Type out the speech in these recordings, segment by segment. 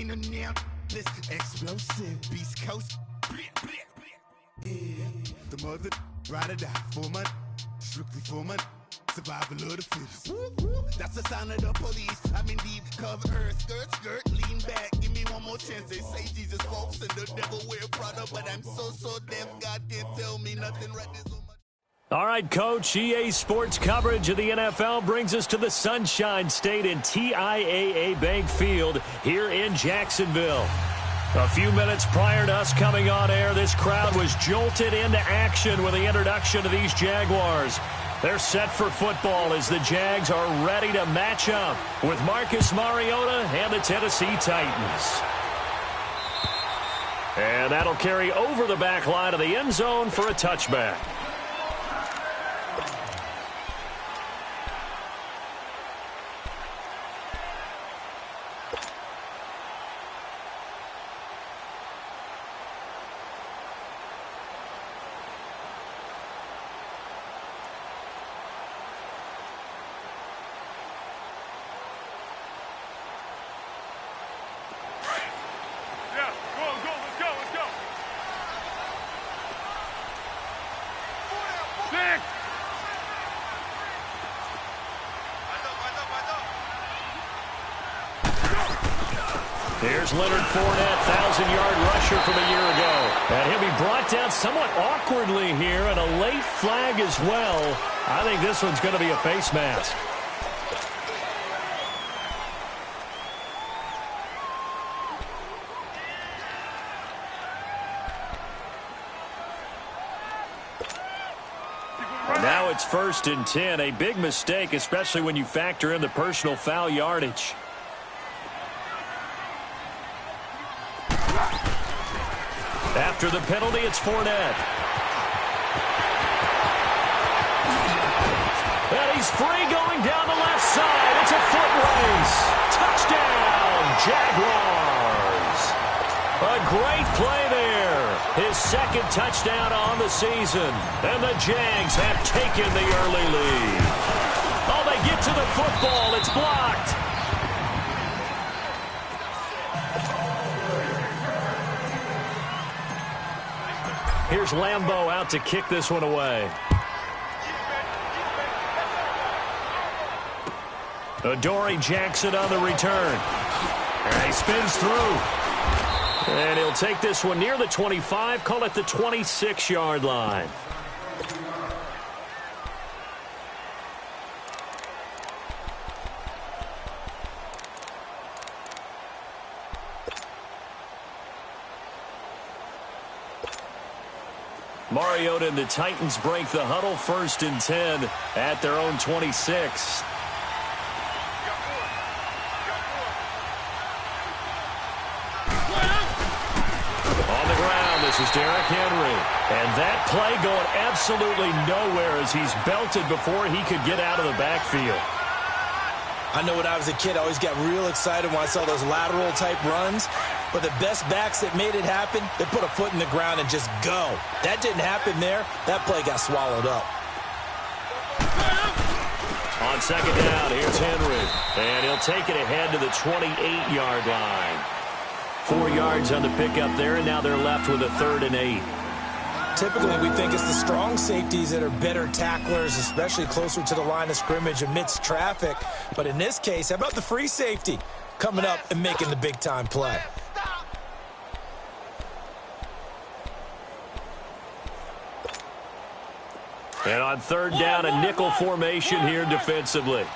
ain't a nail. This explosive Beast Coast. Yeah, the mother ride or die for my strictly for my survival of the fittest. That's the sound of the police. I'm in deep cover earth, skirt, lean back. Give me one more chance. They say Jesus walks and the devil wear Prada, but I'm so deaf. God can't tell me nothing right this. All right, Coach, EA Sports coverage of the NFL brings us to the Sunshine State in TIAA Bank Field here in Jacksonville. A few minutes prior to us coming on air, this crowd was jolted into action with the introduction of these Jaguars. They're set for football as the Jags are ready to match up with Marcus Mariota and the Tennessee Titans. And that'll carry over the back line of the end zone for a touchback. Here's Leonard Fournette, 1,000-yard rusher from a year ago. And he'll be brought down somewhat awkwardly here, and a late flag as well. I think this one's going to be a face mask. Now it's 1st and 10, a big mistake, especially when you factor in the personal foul yardage. After the penalty, it's Fournette. And he's free going down the left side. It's a foot race. Touchdown, Jaguars. A great play there. His second touchdown on the season. And the Jags have taken the early lead. Oh, they get to the football. It's blocked. Here's Lambeau out to kick this one away. Adoree Jackson on the return. And he spins through. And he'll take this one near the 25, call it the 26-yard line. Mariota and the Titans break the huddle, 1st and 10 at their own 26. On the ground, this is Derrick Henry. And that play going absolutely nowhere as he's belted before he could get out of the backfield. I know when I was a kid, I always got real excited when I saw those lateral-type runs. But the best backs that made it happen, they put a foot in the ground and just go. That didn't happen there. That play got swallowed up. On 2nd down, here's Henry. And he'll take it ahead to the 28-yard line. 4 yards on the pickup there, and now they're left with a 3rd and 8. Typically, we think it's the strong safeties that are better tacklers, especially closer to the line of scrimmage amidst traffic. But in this case, how about the free safety coming up and making the big-time play? And on 3rd down, a nickel formation here defensively.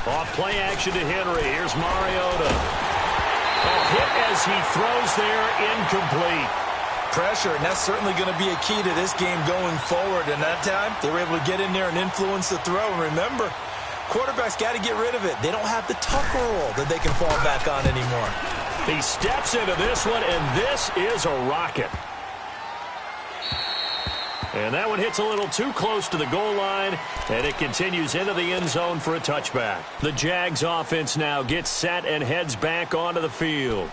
Off play action to Henry. Here's Mariota. A hit as he throws there, incomplete. Pressure, and that's certainly going to be a key to this game going forward. And that time, they were able to get in there and influence the throw. And remember, quarterbacks got to get rid of it. They don't have the Tucker rule that they can fall back on anymore. He steps into this one, and this is a rocket. And that one hits a little too close to the goal line, and it continues into the end zone for a touchback. The Jags offense now gets set and heads back onto the field.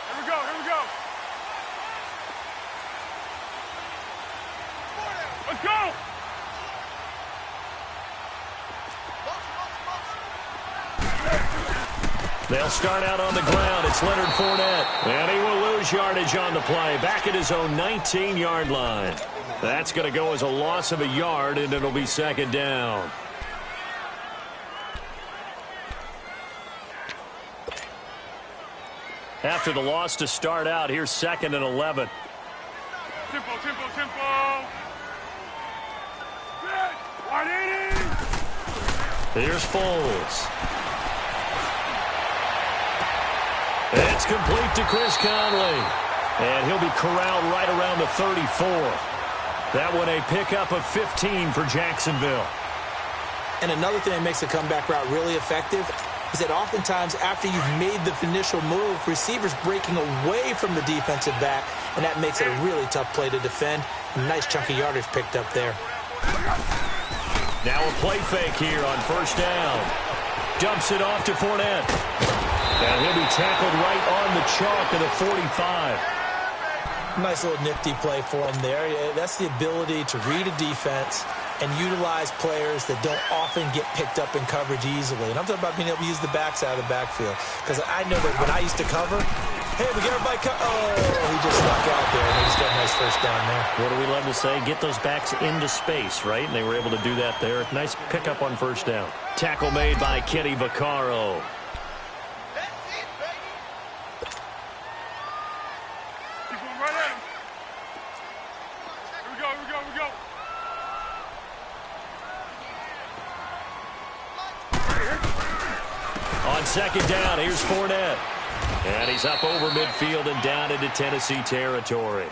Here we go. go! They'll start out on the ground. It's Leonard Fournette. And he will lose yardage on the play. Back at his own 19-yard line. That's going to go as a loss of a yard, and it'll be second down. After the loss to start out, here's 2nd and 11. Tempo, tempo, tempo. Here's Foles. It's complete to Chris Conley. And he'll be corralled right around the 34. That one a pickup of 15 for Jacksonville. And another thing that makes a comeback route really effective is that oftentimes after you've made the initial move, receivers breaking away from the defensive back, and that makes it a really tough play to defend. A nice chunk of yardage picked up there. Now a play fake here on first down. Dumps it off to Fournette. And he'll be tackled right on the chalk of the 45. Nice little nifty play for him there. That's the ability to read a defense and utilize players that don't often get picked up in coverage easily. And I'm talking about being able to use the backside of the backfield. Because I know that when I used to cover, hey, we get everybody he just snuck out there, and they just got a nice first down there. What do we love to say? Get those backs into space, right? And they were able to do that there. Nice pickup on first down. Tackle made by Kenny Vaccaro. On second down, here's Fournette. And he's up over midfield and down into Tennessee territory.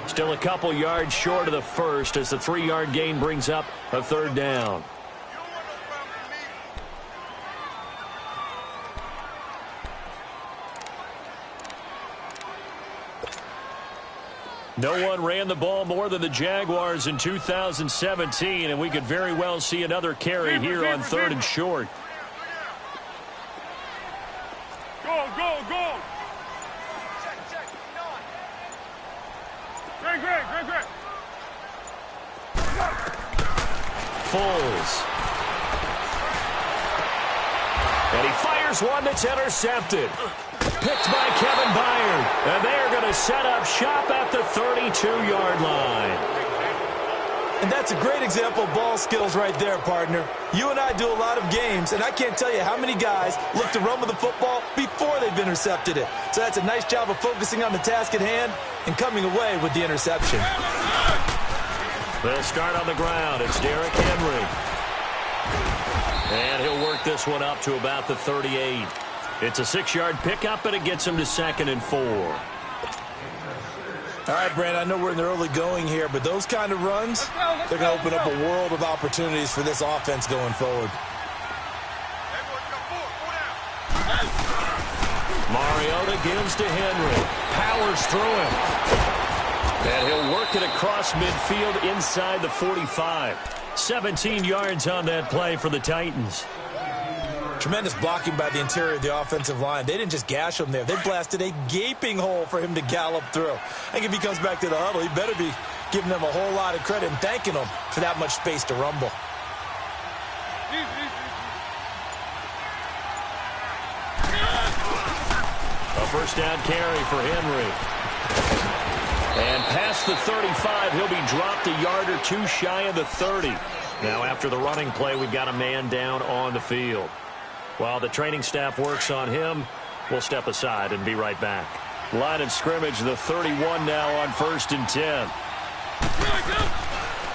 Still a couple yards short of the first as the 3-yard gain brings up a third down. No one ran the ball more than the Jaguars in 2017, and we could very well see another carry here on 3rd and short. Go, go, go! Great. Foles. And he fires one that's intercepted. Picked by Kevin Byard. And they're going to set up shop at the 32-yard line. And that's a great example of ball skills right there, partner. You and I do a lot of games, and I can't tell you how many guys look to run with the football before they've intercepted it. So that's a nice job of focusing on the task at hand and coming away with the interception. They'll start on the ground. It's Derrick Henry. And he'll work this one up to about the 38. It's a 6-yard pickup, and it gets him to 2nd and 4. All right, Brandon, I know we're in the early going here, but those kind of runs, they're going to open up a world of opportunities for this offense going forward. Mariota gives to Henry. Powers through him. And he'll work it across midfield inside the 45. 17 yards on that play for the Titans. Tremendous blocking by the interior of the offensive line. They didn't just gash him there. They blasted a gaping hole for him to gallop through. I think if he comes back to the huddle, he better be giving them a whole lot of credit and thanking them for that much space to rumble. A first down carry for Henry. And past the 35, he'll be dropped a yard or two shy of the 30. Now after the running play, we've got a man down on the field. While the training staff works on him, we'll step aside and be right back. Line of scrimmage, the 31 now on 1st and 10.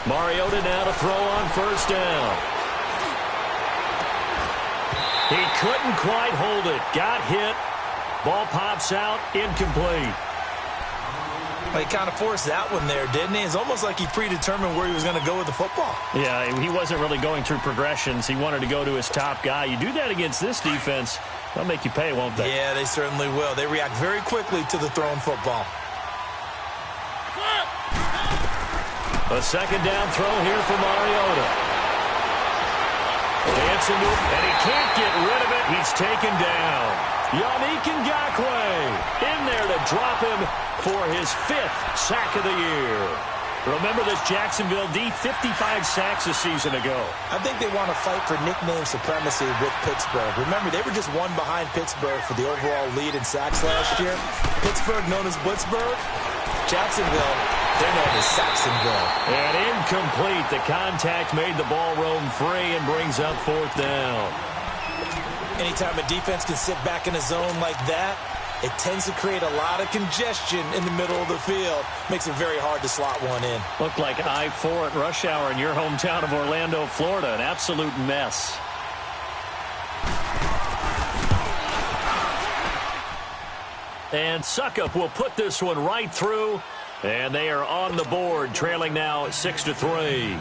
Mariota now to throw on first down. He couldn't quite hold it. Got hit. Ball pops out, incomplete. Well, he kind of forced that one there, didn't he? It's almost like he predetermined where he was going to go with the football. Yeah, he wasn't really going through progressions. He wanted to go to his top guy. You do that against this defense, they'll make you pay, won't they? Yeah, they certainly will. They react very quickly to the thrown football. A second down throw here for Mariota. Dancing to it, and he can't get rid of it. He's taken down. Yannick Ngakoue in there to drop him for his 5th sack of the year. Remember this Jacksonville D, 55 sacks a season ago. I think they want to fight for nickname supremacy with Pittsburgh. Remember, they were just one behind Pittsburgh for the overall lead in sacks last year. Pittsburgh known as Blitzburgh. Jacksonville, they're known as Saxonville. And incomplete. The contact made the ball roam free and brings up 4th down. Anytime a defense can sit back in a zone like that, it tends to create a lot of congestion in the middle of the field. Makes it very hard to slot one in. Looked like I-4 at rush hour in your hometown of Orlando, Florida. An absolute mess. And Suckup will put this one right through. And they are on the board, trailing now 6-3.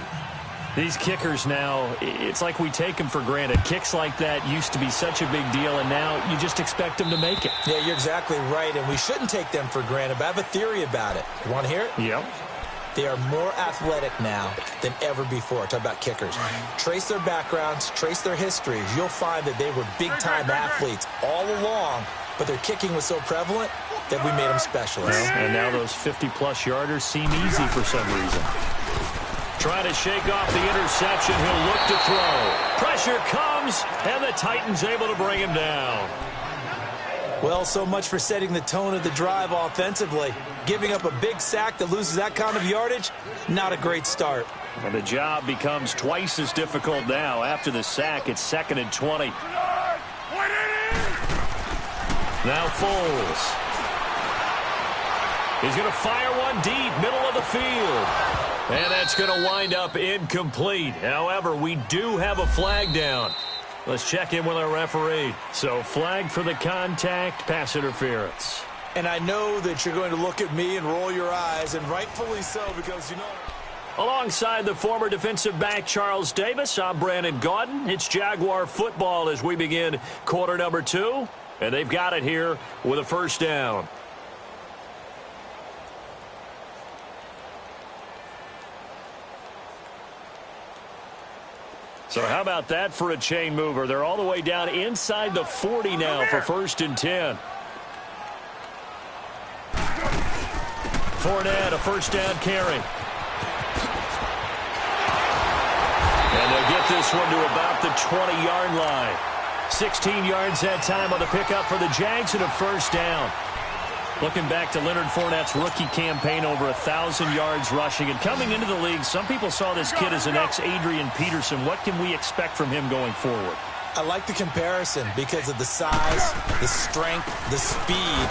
These kickers now, it's like we take them for granted. Kicks like that used to be such a big deal, and now you just expect them to make it. Yeah, you're exactly right, and we shouldn't take them for granted, but I have a theory about it. You want to hear it? Yep. They are more athletic now than ever before. Talk about kickers. Trace their backgrounds, trace their histories. You'll find that they were big-time athletes all along, but their kicking was so prevalent that we made them specialists. Well, and now those 50-plus yarders seem easy for some reason. Trying to shake off the interception. He'll look to throw. Pressure comes, and the Titans able to bring him down. Well, so much for setting the tone of the drive offensively. Giving up a big sack that loses that kind of yardage, not a great start. And the job becomes twice as difficult now. After the sack, it's 2nd and 20. Now Foles. He's going to fire one deep, middle of the field. And that's going to wind up incomplete. However, we do have a flag down. Let's check in with our referee. So, flag for the contact, pass interference. And I know that you're going to look at me and roll your eyes, and rightfully so, because, you know... Alongside the former defensive back Charles Davis, I'm Brandon Gaudin. It's Jaguar football as we begin quarter number 2. And they've got it here with a 1st down. So how about that for a chain mover? They're all the way down inside the 40 now for 1st and 10. Fournette, a 1st down carry. And they'll get this one to about the 20-yard line. 16 yards that time on the pickup for the Jags and a 1st down. Looking back to Leonard Fournette's rookie campaign, over 1,000 yards rushing. And coming into the league, some people saw this kid as an ex-Adrian Peterson. What can we expect from him going forward? I like the comparison because of the size, the strength, the speed.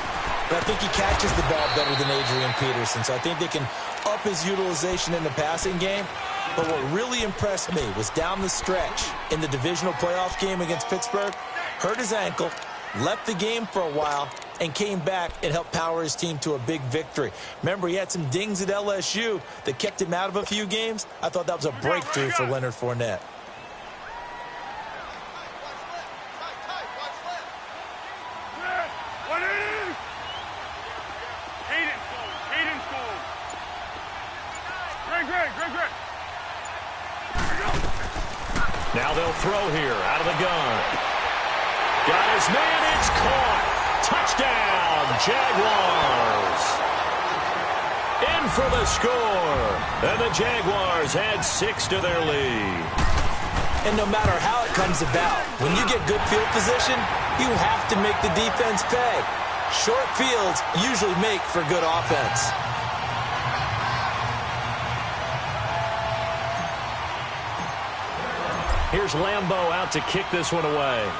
But I think he catches the ball better than Adrian Peterson. So I think they can up his utilization in the passing game. But what really impressed me was down the stretch in the divisional playoff game against Pittsburgh. Hurt his ankle, left the game for a while, and came back and helped power his team to a big victory. Remember, he had some dings at LSU that kept him out of a few games. I thought that was a breakthrough for Leonard Fournette. Now they'll throw here out of the gun. Got his man, it's caught. Touchdown, Jaguars. In for the score. And the Jaguars add 6 to their lead. And no matter how it comes about, when you get good field position, you have to make the defense pay. Short fields usually make for good offense. Here's Lambeau out to kick this one away.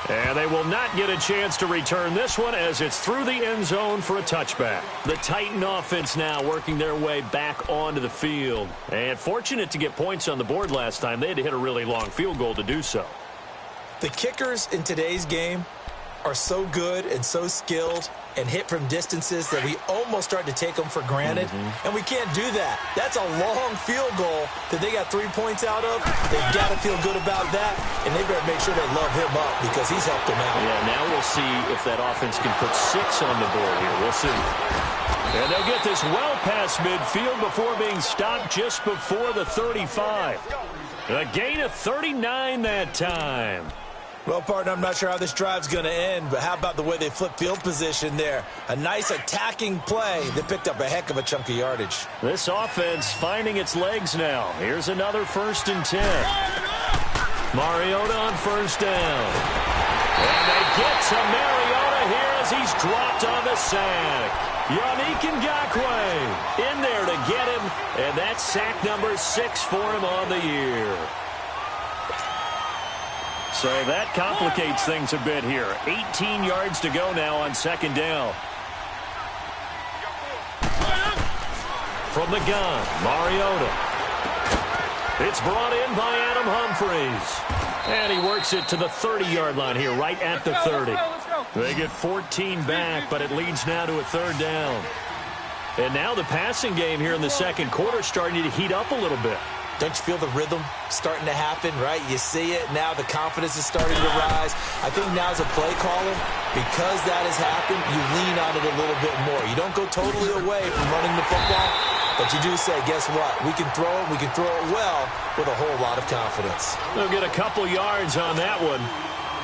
And they will not get a chance to return this one as it's through the end zone for a touchback. The Titan offense now working their way back onto the field. And fortunate to get points on the board last time. They had to hit a really long field goal to do so. The kickers in today's game are so good and so skilled and hit from distances that we almost start to take them for granted. And we can't do that. That's a long field goal that they got 3 points out of. They've got to feel good about that, and they better make sure they love him up because he's helped them out. Yeah, now we'll see if that offense can put 6 on the board here. We'll see. And they'll get this well past midfield before being stopped just before the 35. A gain of 39 that time. Well, partner, I'm not sure how this drive's going to end, but how about the way they flip field position there? A nice attacking play that picked up a heck of a chunk of yardage. This offense finding its legs now. Here's another 1st and 10. Mariota on 1st down. And they get to Mariota here as he's dropped on the sack. Yannick Ngakoue in there to get him, and that's sack number 6 for him on the year. So that complicates things a bit here. 18 yards to go now on 2nd down. From the gun, Mariota. It's brought in by Adam Humphries. And he works it to the 30-yard line here, right at the 30. They get 14 back, but it leads now to a 3rd down. And now the passing game here in the 2nd quarter starting to heat up a little bit. Don't you feel the rhythm starting to happen, right? You see it. Now the confidence is starting to rise. I think now as a play caller, because that has happened, you lean on it a little bit more. You don't go totally away from running the football, but you do say, guess what? We can throw it. We can throw it well with a whole lot of confidence. They'll get a couple yards on that one.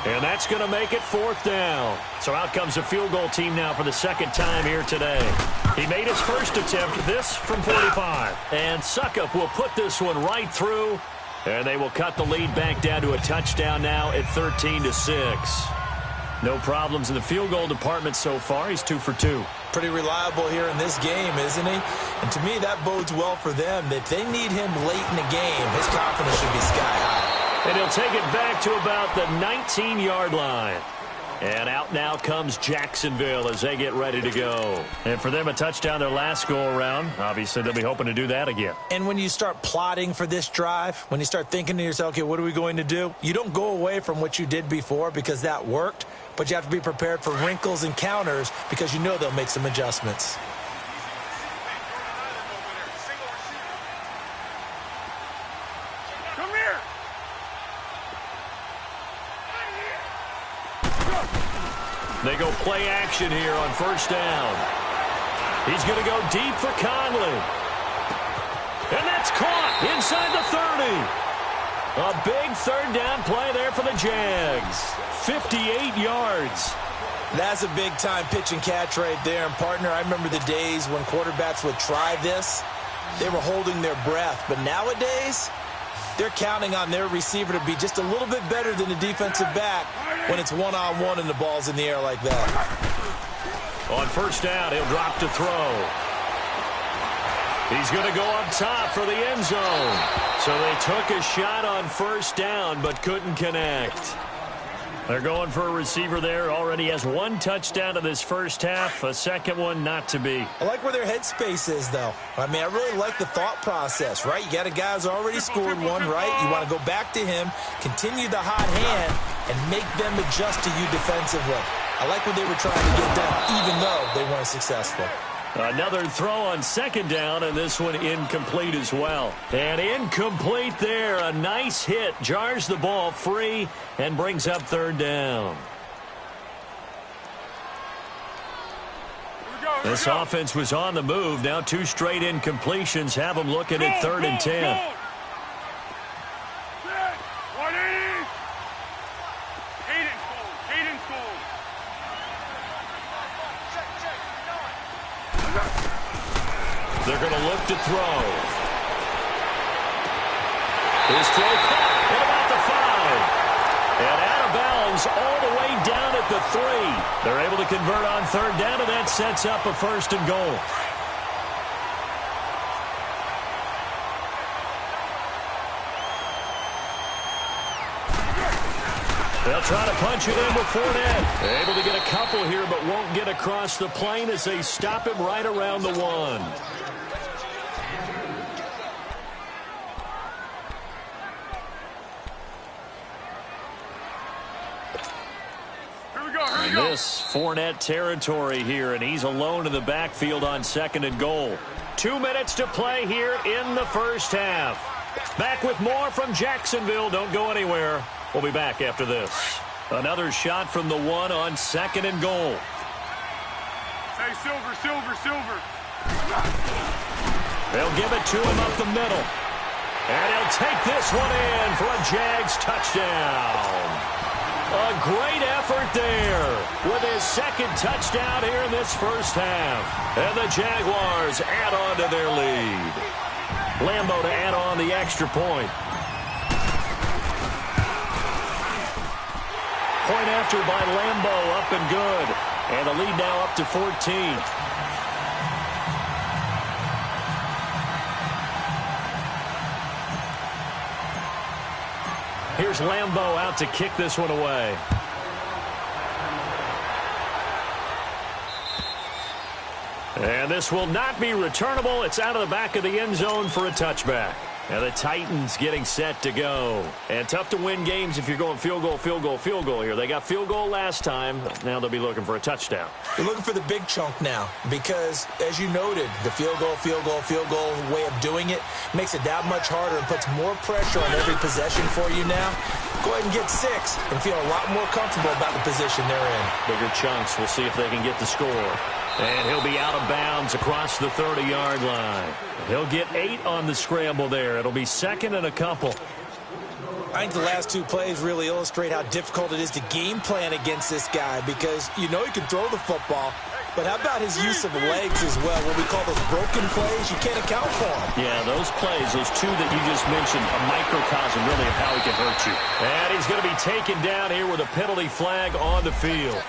And that's going to make it 4th down. So out comes a field goal team now for the 2nd time here today. He made his first attempt, this from 45. And Suckup will put this one right through. And they will cut the lead back down to a touchdown now at 13-6. No problems in the field goal department so far. He's 2 for 2. Pretty reliable here in this game, isn't he? And to me, that bodes well for them. If they need him late in the game, his confidence should be sky high. And he'll take it back to about the 19-yard line. And out now comes Jacksonville as they get ready to go. And for them, a touchdown their last go-around. Obviously, they'll be hoping to do that again. And when you start plotting for this drive, when you start thinking to yourself, okay, what are we going to do? You don't go away from what you did before because that worked, but you have to be prepared for wrinkles and counters because you know they'll make some adjustments. They go play action here on 1st down. He's going to go deep for Conley. And that's caught inside the 30. A big 3rd down play there for the Jags. 58 yards. That's a big-time pitch and catch right there. And, partner, I remember the days when quarterbacks would try this. They were holding their breath. But nowadays, they're counting on their receiver to be just a little bit better than the defensive back when it's one-on-one and the ball's in the air like that. On 1st down, he'll drop to throw. He's going to go up top for the end zone. So they took a shot on 1st down but couldn't connect. They're going for a receiver there. Already has 1 touchdown in this first half. A second one not to be. I like where their headspace is, though. I mean, I really like the thought process, right? You got a guy who's already scored one, right? You want to go back to him, continue the hot hand, and make them adjust to you defensively. I like what they were trying to get done, even though they weren't successful. Another throw on 2nd down, and this one incomplete as well. And incomplete there. A nice hit. Jars the ball free and brings up 3rd down. This offense was on the move. Now 2 straight incompletions have them looking at 3rd and 10. They're going to look to throw. His throw caught at about the 5. And out of bounds all the way down at the 3. They're able to convert on 3rd down, and that sets up a 1st and goal. They'll try to punch it in with Fournette. Able to get a couple here, but won't get across the plane as they stop him right around the 1. And this Fournette territory here, and he's alone in the backfield on 2nd and goal. 2 minutes to play here in the first half. Back with more from Jacksonville. Don't go anywhere. We'll be back after this. Another shot from the 1 on 2nd and goal. Hey, Silver, Silver, Silver. They'll give it to him up the middle. And he'll take this one in for a Jags touchdown. A great effort there with his second touchdown here in this first half. And the Jaguars add on to their lead. Lambo to add on the extra point. Point after by Lambo, up and good. And the lead now up to 14. Here's Lambo out to kick this one away. And this will not be returnable. It's out of the back of the end zone for a touchback. And the Titans getting set to go. And tough to win games if you're going field goal, field goal, field goal here. They got field goal last time. Now they'll be looking for a touchdown. They're looking for the big chunk now because, as you noted, the field goal way of doing it makes it that much harder and puts more pressure on every possession for you now. Go ahead and get 6 and feel a lot more comfortable about the position they're in. Bigger chunks. We'll see if they can get the score. And he'll be out of bounds across the 30-yard line. He'll get 8 on the scramble there. It'll be second and a couple. I think the last 2 plays really illustrate how difficult it is to game plan against this guy because you know he can throw the football, but how about his use of legs as well? What we call those broken plays, you can't account for them. Yeah, those plays, those 2 that you just mentioned, a microcosm really of how he can hurt you. And he's going to be taken down here with a penalty flag on the field.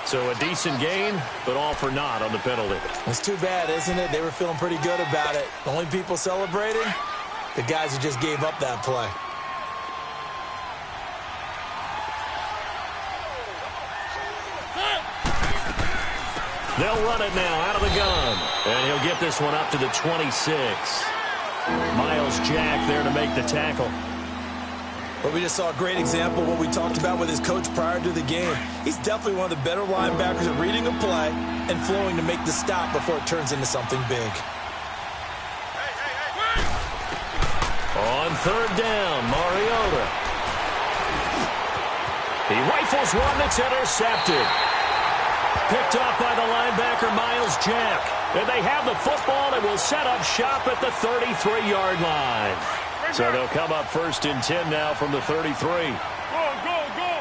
So a decent gain, but all for naught on the penalty. It's too bad, isn't it? They were feeling pretty good about it. The only people celebrating, the guys who just gave up that play. They'll run it now out of the gun. And he'll get this one up to the 26. Miles Jack there to make the tackle. But we just saw a great example of what we talked about with his coach prior to the game. He's definitely one of the better linebackers at reading a play and flowing to make the stop before it turns into something big. On third down, Mariota. He rifles one that's intercepted. Picked off by the linebacker, Miles Jack. And they have the football and will set up shop at the 33-yard line. So they'll come up first and 10 now from the 33. Go, go, go.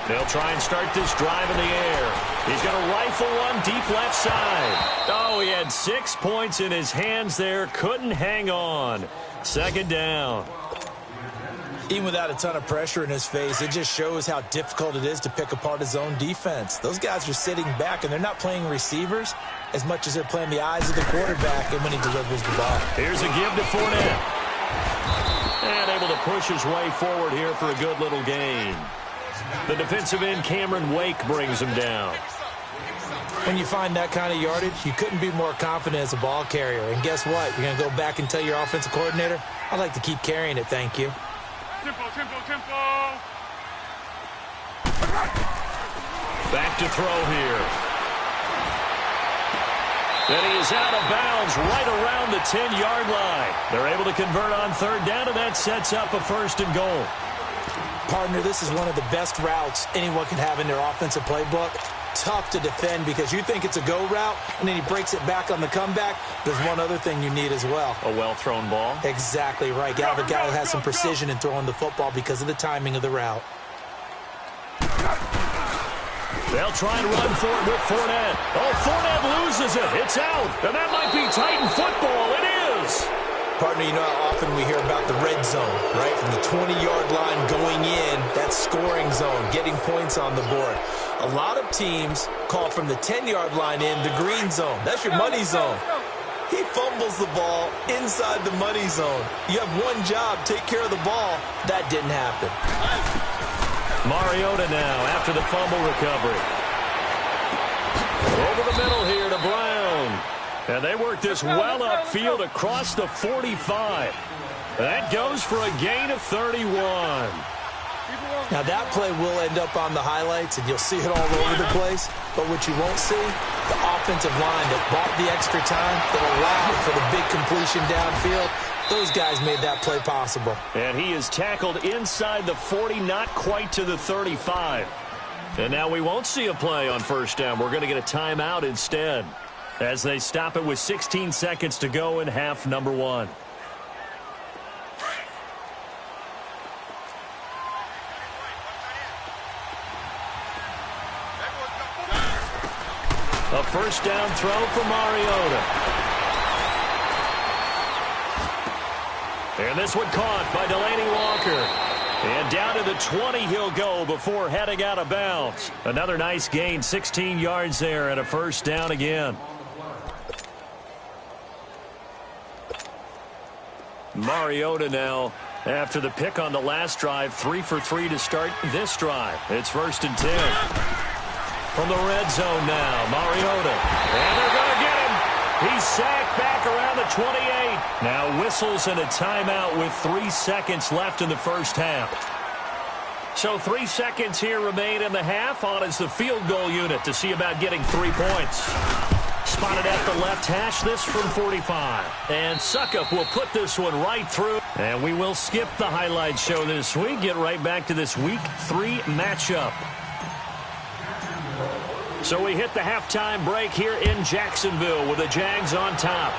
They'll try and start this drive in the air. He's going to rifle one deep left side. Oh, he had 6 points in his hands there. Couldn't hang on. Second down. Even without a ton of pressure in his face, it just shows how difficult it is to pick apart his own defense. Those guys are sitting back, and they're not playing receivers as much as they're playing the eyes of the quarterback and when he delivers the ball. Here's a give to Fournette. And able to push his way forward here for a good little gain. The defensive end, Cameron Wake, brings him down. When you find that kind of yardage, you couldn't be more confident as a ball carrier. And guess what? You're going to go back and tell your offensive coordinator, I'd like to keep carrying it, thank you. Tempo, tempo, tempo. Back to throw here. And he is out of bounds right around the 10-yard line. They're able to convert on third down, and that sets up a first and goal. Partner, this is one of the best routes anyone can have in their offensive playbook. Tough to defend because you think it's a go route, and then he breaks it back on the comeback. There's one other thing you need as well. A well-thrown ball. Exactly right. You have a guy who has some precision in throwing the football because of the timing of the route. They'll try and run for it with Fournette. Oh, Fournette loses it. It's out. And that might be Titan football. It is. Partner, you know how often we hear about the red zone, right? From the 20-yard line going in, that scoring zone, getting points on the board. A lot of teams call from the 10-yard line in the green zone. That's your money zone. He fumbles the ball inside the money zone. You have one job, take care of the ball. That didn't happen. Mariota now after the fumble recovery. Over the middle here to Brown. And they work this well upfield across the 45. That goes for a gain of 31. Now that play will end up on the highlights, and you'll see it all over the place. But what you won't see, the offensive line that bought the extra time, that allowed for the big completion downfield. Those guys made that play possible. And he is tackled inside the 40, not quite to the 35. And now we won't see a play on first down. We're going to get a timeout instead as they stop it with 16 seconds to go in half number one. A first down throw for Mariota. And this one caught by Delaney Walker. And down to the 20 he'll go before heading out of bounds. Another nice gain, 16 yards there, and a first down again. Mariota now, after the pick on the last drive, 3 for 3 to start this drive. It's 1st and 10. From the red zone now, Mariota. And they're going to get him. He's sacked back around the 28. Now whistles and a timeout with 3 seconds left in the first half. So 3 seconds here remain in the half. On is the field goal unit to see about getting 3 points. Spotted at the left hash, this from 45. And Suckup will put this one right through. And we will skip the highlight show this week. Get right back to this Week 3 matchup. So we hit the halftime break here in Jacksonville with the Jags on top.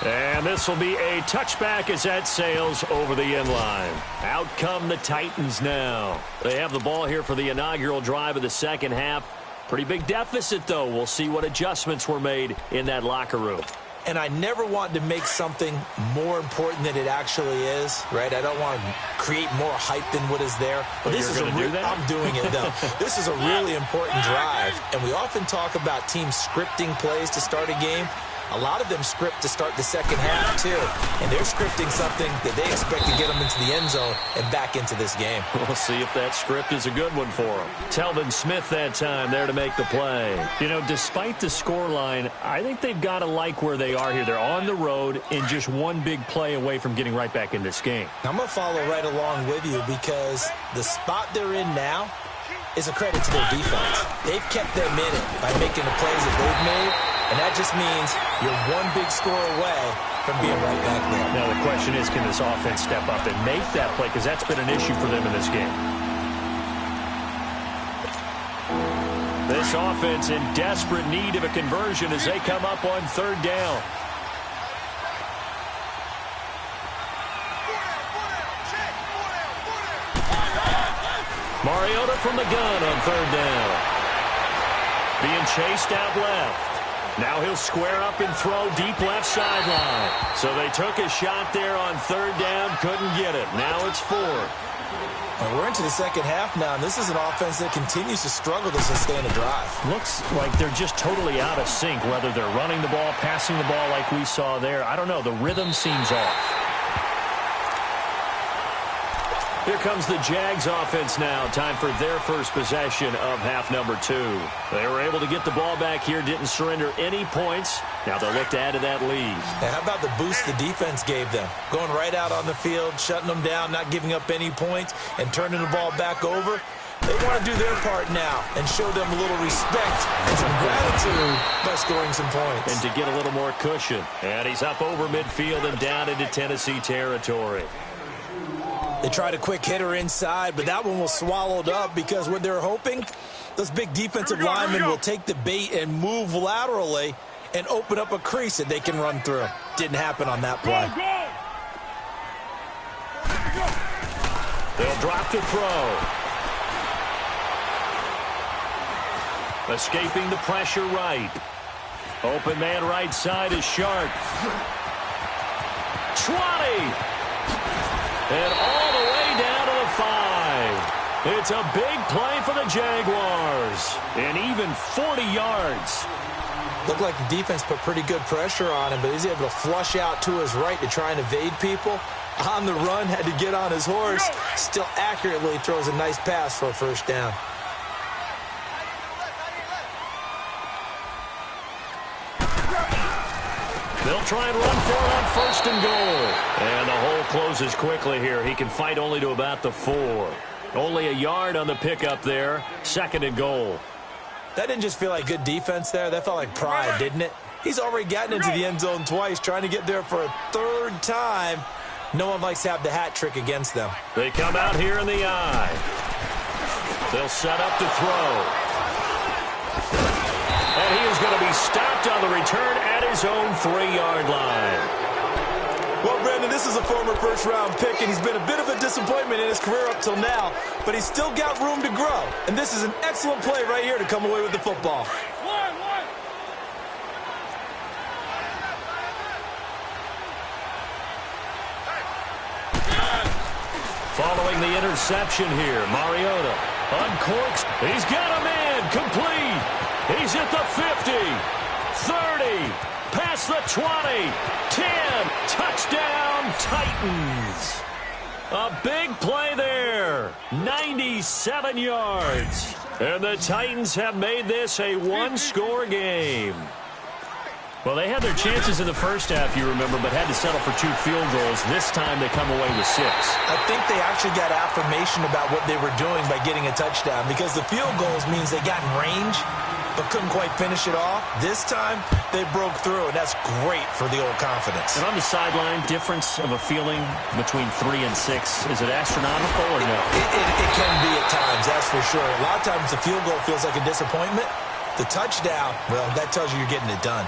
And this will be a touchback as that sails over the end line. Out come the Titans now. They have the ball here for the inaugural drive of the second half. Pretty big deficit, though. We'll see what adjustments were made in that locker room. And I never want to make something more important than it actually is, right? I don't want to create more hype than what is there. But this is I'm doing it, though. This is a really important drive. And we often talk about teams scripting plays to start a game. A lot of them script to start the second half, too. And they're scripting something that they expect to get them into the end zone and back into this game. We'll see if that script is a good one for them. Telvin Smith that time there to make the play. You know, despite the scoreline, I think they've got to like where they are here. They're on the road and just one big play away from getting right back in this game. I'm going to follow right along with you because the spot they're in now is a credit to their defense. They've kept them in it by making the plays that they've made. And that just means you're one big score away from being right back there. Now the question is, can this offense step up and make that play? Because that's been an issue for them in this game. This offense in desperate need of a conversion as they come up on 3rd down. Mariota from the gun on 3rd down. Being chased out left. Now he'll square up and throw deep left sideline. So they took a shot there on 3rd down, couldn't get it. Now it's 4th. And we're into the second half now, and this is an offense that continues to struggle to sustain a drive. Looks like they're just totally out of sync, whether they're running the ball, passing the ball like we saw there. I don't know. The rhythm seems off. Here comes the Jags offense now. Time for their first possession of half number 2. They were able to get the ball back here, didn't surrender any points. Now they'll look to add to that lead. And how about the boost the defense gave them? Going right out on the field, shutting them down, not giving up any points, and turning the ball back over. They want to do their part now and show them a little respect and some gratitude by scoring some points. And to get a little more cushion. And he's up over midfield and down into Tennessee territory. They tried a quick hitter inside, but that one was swallowed up because what they're hoping, those big defensive linemen will take the bait and move laterally and open up a crease that they can run through. Didn't happen on that play. They'll drop to throw. Escaping the pressure right. Open man right side is Sharp. 20. And all the way down to the 5. It's a big play for the Jaguars. And even 40 yards. Looked like the defense put pretty good pressure on him, but he's able to flush out to his right to try and evade people. On the run, had to get on his horse. Still accurately throws a nice pass for a first down. They'll try and run for it on 1st and goal. And the hole closes quickly here. He can fight only to about the 4. Only a yard on the pickup there. 2nd and goal. That didn't just feel like good defense there. That felt like pride, didn't it? He's already gotten into the end zone twice, trying to get there for a 3rd time. No one likes to have the hat trick against them. They come out here in the eye. They'll set up to throw. And he is going to be stopped on the return at his own 3-yard line. Well, Brandon, This is a former first-round pick, and he's been a bit of a disappointment in his career up till now, but he's still got room to grow. And this is an excellent play right here to come away with the football. Following the interception here, Mariota uncorks. He's got a man complete. He's at the 50, 30, past the 20, 10, touchdown Titans. A big play there, 97 yards. And the Titans have made this a one-score game. Well, they had their chances in the first half, you remember, but had to settle for 2 field goals. This time they come away with 6. I think they actually got affirmation about what they were doing by getting a touchdown, because the field goals means they got in range but couldn't quite finish it off. This time they broke through, and that's great for the old confidence. And on the sideline, difference of a feeling between 3 and 6, is it astronomical or no? It can be at times, that's for sure. A lot of times the field goal feels like a disappointment. The touchdown, well, that tells you you're getting it done.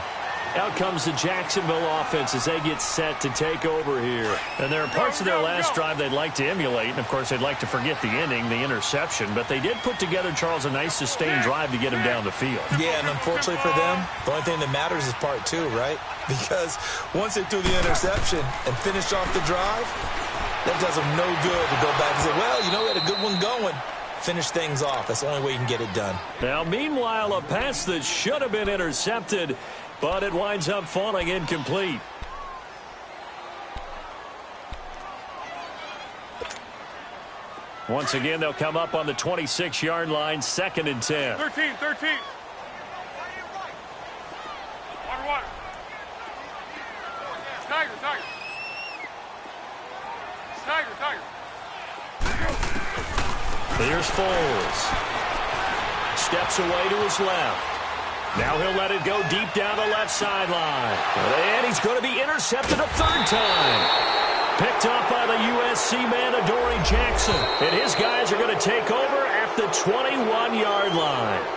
Out comes the Jacksonville offense as they get set to take over here. And there are parts of their last drive they'd like to emulate. And, of course, they'd like to forget the ending, the interception. But they did put together, Charles, a nice sustained drive to get him down the field. Yeah, and unfortunately for them, the only thing that matters is part 2, right? Because once they threw the interception and finished off the drive, that does them no good to go back and say, well, you know, we had a good one going. Finish things off. That's the only way you can get it done. Now, meanwhile, a pass that should have been intercepted, but it winds up falling incomplete. Once again, they'll come up on the 26-yard line, 2nd and 10. 13. Water. Tiger. Here's Foles. Steps away to his left. Now he'll let it go deep down the left sideline. And he's going to be intercepted a 3rd time. Picked up by the USC man, Adoree Jackson. And his guys are going to take over at the 21-yard line.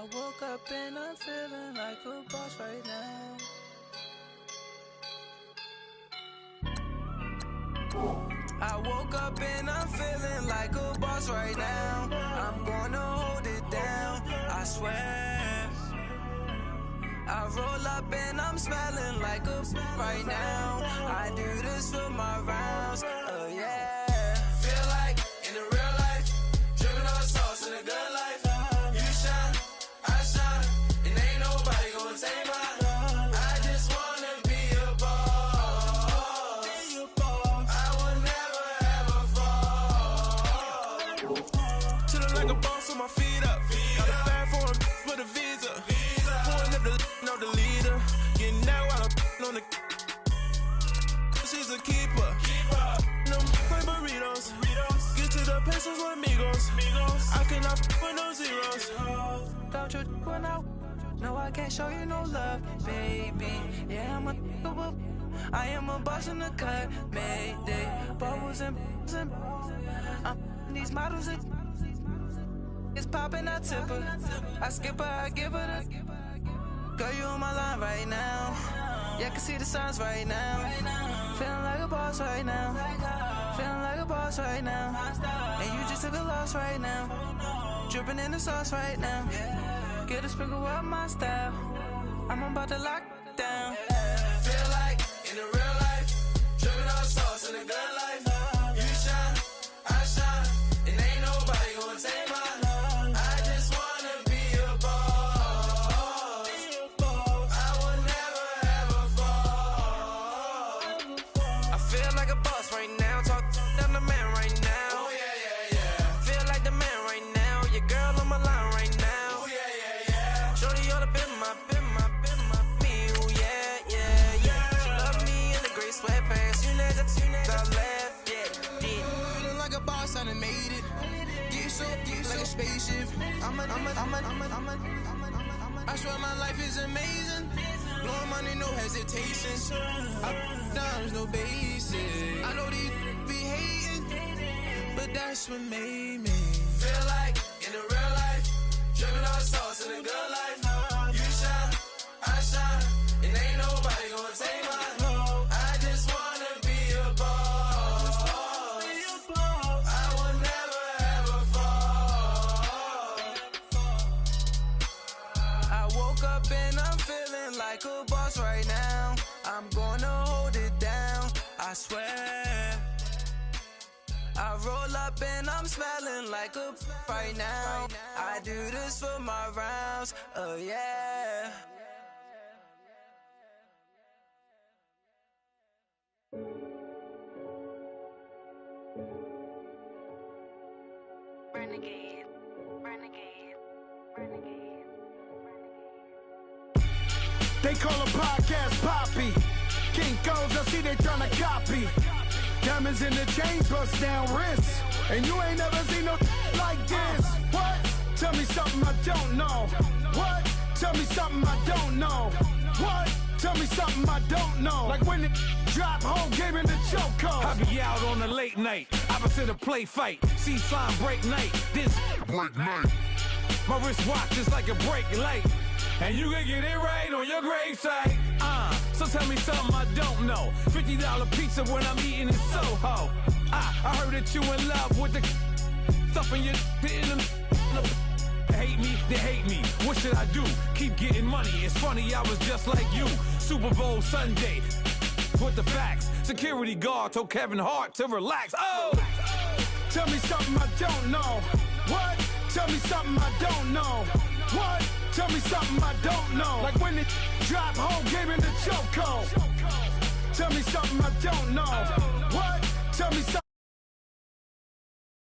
I woke up and I'm feeling like a boss right now. I woke up and I'm feeling like a boss right now. I'm gonna hold it down, I swear. I roll up and I'm smelling like a right now. I do this for my rounds, oh yeah. Feel like in the real life, dripping on sauce in a good life. You shine, I shine, and ain't nobody gonna take mine. I just wanna be a boss. I will never ever fall. Chillin' like a boss with my feet up. Got a bag for him with a visa. Pulling up the know the leader. Getting out while I'm on the. She's a keeper. No play burritos. Get to the pesos with amigos. I cannot with no zeros. Don't you run out? No, I can't show you no love, baby. Yeah, I am a boss in the cut. Mayday. Bubbles and these models. It's popping, I tip her. I skip her, I give her the. Girl, you on my line right now. Yeah, I can see the signs right now. Feeling like a boss right now. Feeling like a boss right now. And you just took a loss right now. Dripping in the sauce right now. Get a sprinkle up my style. I'm about to lock down. Feel like in the real life, dripping on sauce in the good life. You shine, I shine, and ain't nobody gonna take mine. I just wanna be a boss. I will never ever fall. I feel like a boss right now. Talk down the man right now. Oh yeah, yeah, yeah. Feel like the man right now. Your girl on my line right now. Oh yeah, yeah, yeah. Shorty oughta been my me. Oh yeah, yeah, yeah. She love me in the gray sweatpants. You never I left, yeah. Feeling like a boss, I done made it. Get so like a spaceship. I swear my life is amazing. Blowing money, no hesitation. Dimes, no basic. I know these be hating, but that's what made me. Feel like in the real life, dripping on sauce in the good life. You shine, I shine, and ain't nobody gonna take mine. I just wanna be a boss. I will never ever fall. I woke up and I'm feeling like a boss right now. I'm gonna hold it down, I swear. I roll up and I'm smelling like a right now. I do this for my rounds, oh yeah. Renegade, renegade, renegade, renegade. They call a podcast Poppy. Kinkos, I see they tryna copy. Diamonds in the chains, bust down wrists. And you ain't never seen no like this. What? Tell me something I don't know. What? Tell me something I don't know. What? Tell me something I don't know. Like when it drop, whole game in the chokehold. I be out on a late night, opposite a play fight. See slime break night, this break night. My wristwatch is like a brake light. And you can get it right on your gravesite. So tell me something I don't know. $50 pizza when I'm eating in Soho. I heard that you in love with the stuff in your in them. Hate me, they hate me. What should I do? Keep getting money. It's funny, I was just like you. Super Bowl Sunday. With the facts. Security guard told Kevin Hart to relax. Oh! Tell me something I don't know. What? Tell me something I don't know. What? Tell me something I don't know. Like when it drop, whole game in the chokehold. Tell me something I don't know.